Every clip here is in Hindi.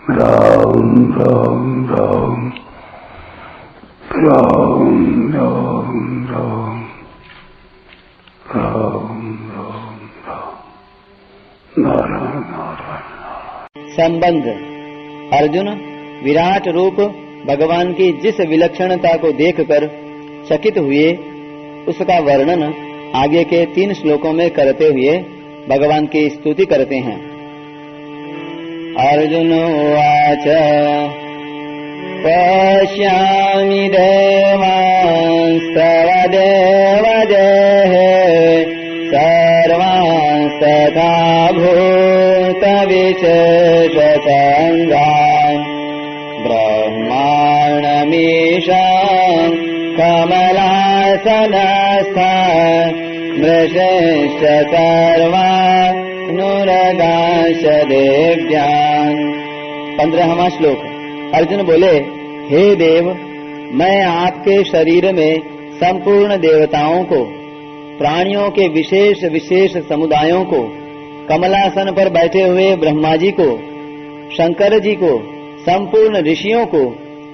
राम राम राम राम राम राम राम राम राम नारायण नारायण। संबंध। अर्जुन विराट रूप भगवान की जिस विलक्षणता को देखकर चकित हुए उसका वर्णन आगे के 3 श्लोकों में करते हुए भगवान की स्तुति करते हैं। अर्जुन उवाच पश्यामि देवांस्तव देवदेः सर्वांस्तथा भूतविशेषसङ्गान् ब्रह्माण्डमीशान् कमलासनस्थान् मृषश्च सर्वानुरगांश्च देव्यान्। 15वां श्लोक। अर्जुन बोले, हे देव, मैं आपके शरीर में संपूर्ण देवताओं को, प्राणियों के विशेष विशेष समुदायों को, कमलासन पर बैठे हुए ब्रह्मा जी को, शंकर जी को, संपूर्ण ऋषियों को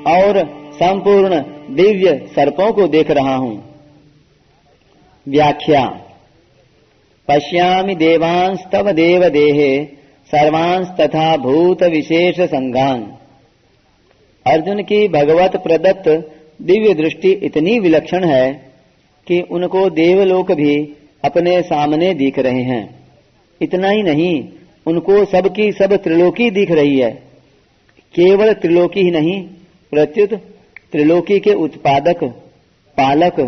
और संपूर्ण दिव्य सर्पों को देख रहा हूँ। व्याख्या। पश्यामि देवांस्तव देवदेहे सर्वांस तथा भूत विशेष संगान। अर्जुन की भगवत प्रदत्त दिव्य दृष्टि इतनी विलक्षण है कि उनको देवलोक भी अपने सामने दिख रहे हैं। इतना ही नहीं, उनको सबकी सब त्रिलोकी दिख रही है। केवल त्रिलोकी ही नहीं, प्रत्युत त्रिलोकी के उत्पादक, पालक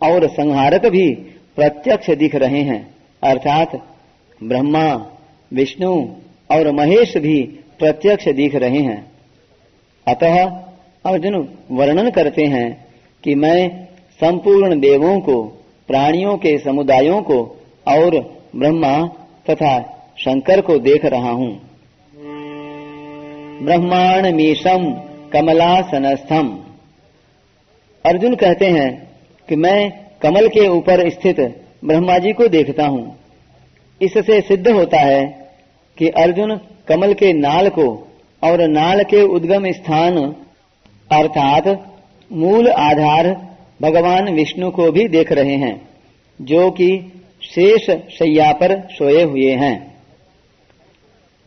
और संहारक भी प्रत्यक्ष दिख रहे हैं। अर्थात ब्रह्मा, विष्णु और महेश भी प्रत्यक्ष दिख रहे हैं। अतः अर्जुन वर्णन करते हैं कि मैं संपूर्ण देवों को, प्राणियों के समुदायों को और ब्रह्मा तथा शंकर को देख रहा हूँ। ब्रह्माण्डमीशं कमलासनस्थम। अर्जुन कहते हैं कि मैं कमल के ऊपर स्थित ब्रह्मा जी को देखता हूँ। इससे सिद्ध होता है कि अर्जुन कमल के नाल को और नाल के उद्गम स्थान अर्थात मूल आधार भगवान विष्णु को भी देख रहे हैं, जो कि शेष शैया पर सोए हुए हैं।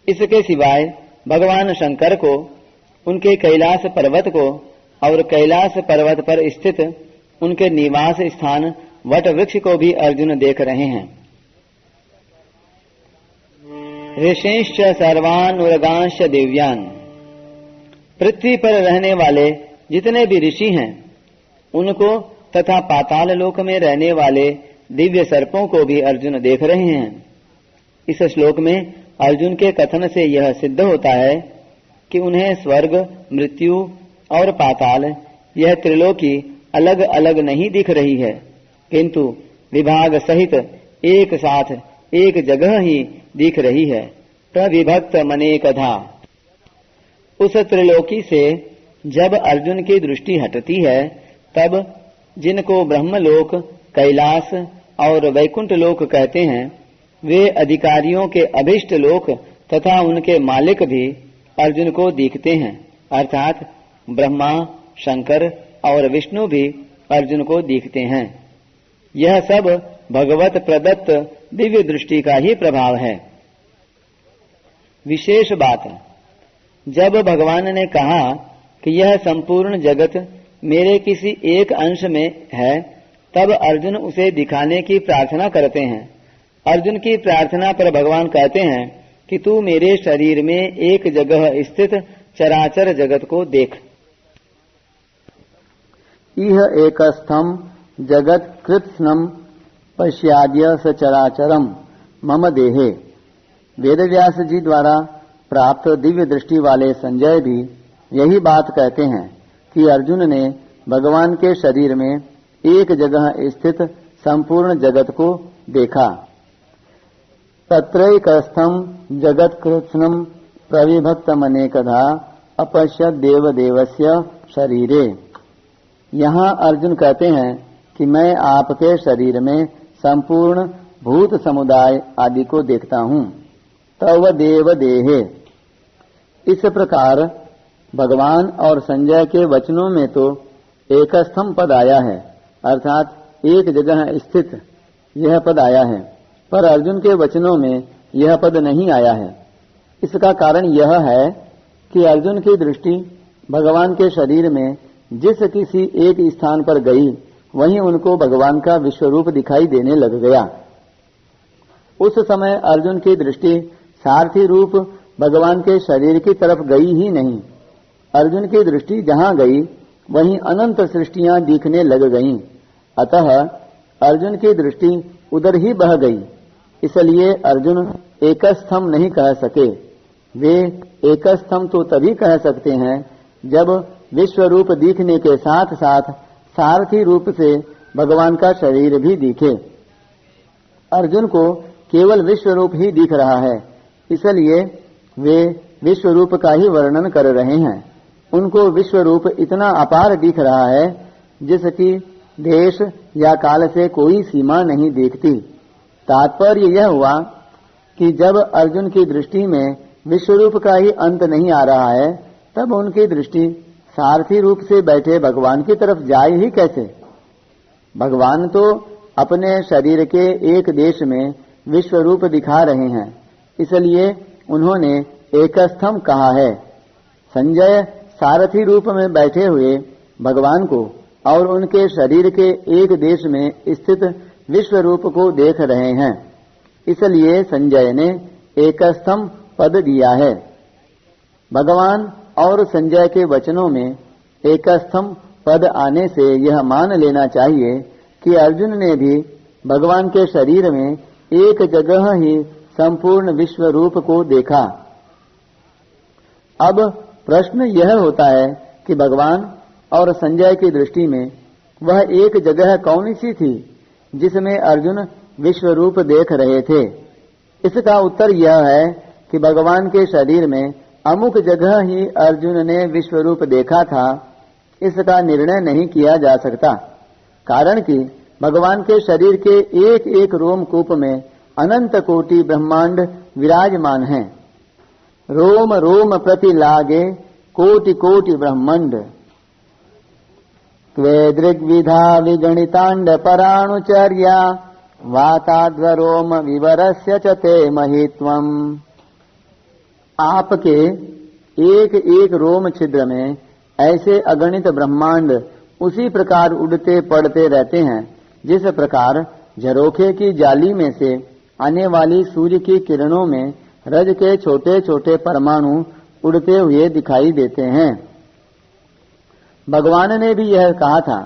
इसके सिवाय भगवान शंकर को, उनके कैलाश पर्वत को और कैलाश पर्वत पर स्थित उनके निवास स्थान वट वृक्ष को भी अर्जुन देख रहे हैं। ऋषिश्च सर्वानुरगांश्च दिव्यान्। पृथ्वी पर रहने वाले जितने भी ऋषि हैं उनको तथा पाताल लोक में रहने वाले दिव्य सर्पों को भी अर्जुन देख रहे हैं। इस श्लोक में अर्जुन के कथन से यह सिद्ध होता है कि उन्हें स्वर्ग, मृत्यु और पाताल, यह त्रिलोकी अलग अलग नहीं दिख रही है, किंतु विभाग सहित एक साथ एक जगह ही दिख रही है। प्रविभक्त मनेकधा। उस त्रिलोकी से जब अर्जुन की दृष्टि हटती है तब जिनको ब्रह्मलोक, कैलाश और वैकुंठ लोक कहते हैं, वे अधिकारियों के अभिष्ट लोक तथा उनके मालिक भी अर्जुन को दिखते हैं। अर्थात ब्रह्मा, शंकर और विष्णु भी अर्जुन को दिखते हैं। यह सब भगवत प्रदत्त दिव्य दृष्टि का ही प्रभाव है। विशेष बात, जब भगवान ने कहा कि यह संपूर्ण जगत मेरे किसी एक अंश में है, तब अर्जुन उसे दिखाने की प्रार्थना करते हैं। अर्जुन की प्रार्थना पर भगवान कहते हैं कि तू मेरे शरीर में एक जगह स्थित चराचर जगत को देख। इह एकस्थम जगत कृत्स्नम पश्याद्य सचराचरम मम देहे। वेदव्यास जी द्वारा प्राप्त दिव्य दृष्टि वाले संजय भी यही बात कहते हैं कि अर्जुन ने भगवान के शरीर में एक जगह स्थित संपूर्ण जगत को देखा। तत्रैकस्थम जगत कृत्स्नम प्रविभक्तमनेकधा अपश्यत् देवदेवस्य शरीरे। यहाँ अर्जुन कहते हैं कि मैं आपके शरीर में संपूर्ण भूत समुदाय आदि को देखता हूँ। तव देव देहे। इस प्रकार भगवान और संजय के वचनों में तो एकस्थम पद आया है, अर्थात एक जगह स्थित यह पद आया है, पर अर्जुन के वचनों में यह पद नहीं आया है। इसका कारण यह है कि अर्जुन की दृष्टि भगवान के शरीर में जिस किसी एक स्थान पर गई, वहीं उनको भगवान का विश्वरूप दिखाई देने लग गया। उस समय अर्जुन की दृष्टि सारथी रूप भगवान के शरीर की तरफ गई ही नहीं। अर्जुन की दृष्टि जहां गई वहीं अनंत सृष्टियां दिखने लग गईं। अतः अर्जुन की दृष्टि उधर ही बह गई। इसलिए अर्जुन एकस्थम नहीं कह सके। वे एकस्थम तो तभी कह सकते हैं जब विश्व रूप दिखने के साथ साथ सारथी रूप से भगवान का शरीर भी दिखे। अर्जुन को केवल विश्व रूप ही दिख रहा है, इसलिए वे विश्व रूप का ही वर्णन कर रहे हैं। उनको विश्व रूप इतना अपार दिख रहा है जिसकी देश या काल से कोई सीमा नहीं देखती। तात्पर्य यह हुआ कि जब अर्जुन की दृष्टि में विश्वरूप का ही अंत नहीं आ रहा है, तब उनकी दृष्टि सारथी रूप से बैठे भगवान की तरफ जाए ही कैसे। भगवान तो अपने शरीर के एक देश में विश्वरूप दिखा रहे हैं, इसलिए उन्होंने एकस्थम कहा है। संजय सारथी रूप में बैठे हुए भगवान को और उनके शरीर के एक देश में स्थित विश्व रूप को देख रहे हैं, इसलिए संजय ने एकस्थम पद दिया है। भगवान और संजय के वचनों में एकस्थम पद आने से यह मान लेना चाहिए कि अर्जुन ने भी भगवान के शरीर में एक जगह ही संपूर्ण विश्व रूप को देखा। अब प्रश्न यह होता है कि भगवान और संजय की दृष्टि में वह एक जगह कौन सी थी जिसमें अर्जुन विश्व रूप देख रहे थे। इसका उत्तर यह है कि भगवान के शरीर में अमुक जगह ही अर्जुन ने विश्व रूप देखा था। इसका निर्णय नहीं किया जा सकता, कारण कि भगवान के शरीर के एक एक रोमकूप में अनंत कोटि ब्रह्मांड विराजमान हैं। रोम रोम प्रति लागे कोटि कोटि ब्रह्मांड। त्वे दृग्विधा विगणितांड पराणुचर्या वाताद्वरोम विवरस्य च ते महित्वम्। आपके एक एक रोम छिद्र में ऐसे अगणित ब्रह्मांड उसी प्रकार उड़ते पड़ते रहते हैं जिस प्रकार झरोखे की जाली में से आने वाली सूर्य की किरणों में रज के छोटे छोटे परमाणु उड़ते हुए दिखाई देते हैं। भगवान ने भी यह कहा था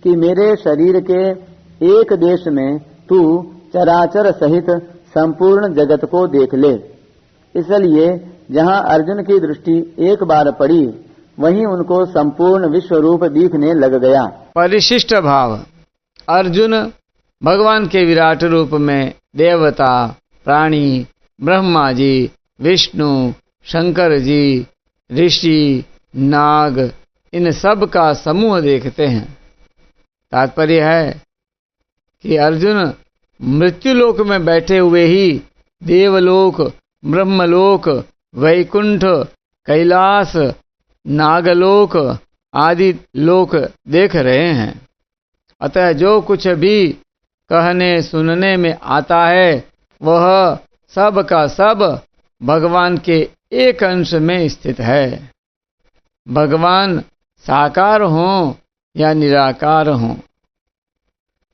कि मेरे शरीर के एक देश में तू चराचर सहित संपूर्ण जगत को देख ले। इसलिए जहाँ अर्जुन की दृष्टि एक बार पड़ी, वहीं उनको संपूर्ण विश्व रूप दिखने लग गया। परिशिष्ट भाव। अर्जुन भगवान के विराट रूप में देवता, प्राणी, ब्रह्मा जी, विष्णु, शंकर जी, ऋषि, नाग, इन सब का समूह देखते हैं। तात्पर्य है कि अर्जुन मृत्युलोक में बैठे हुए ही देवलोक, ब्रह्मलोक, वैकुंठ, कैलाश, नागलोक आदि लोक देख रहे हैं। अतः जो कुछ भी कहने सुनने में आता है वह सब का सब भगवान के एक अंश में स्थित है। भगवान साकार हों या निराकार हों,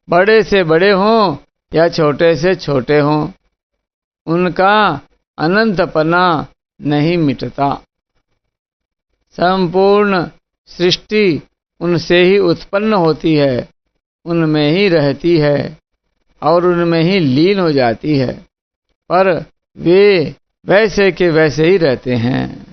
बड़े से बड़े हों या छोटे से छोटे हों, उनका अनंतपना नहीं मिटता। संपूर्ण सृष्टि उनसे ही उत्पन्न होती है, उनमें ही रहती है और उनमें ही लीन हो जाती है, पर वे वैसे के वैसे ही रहते हैं।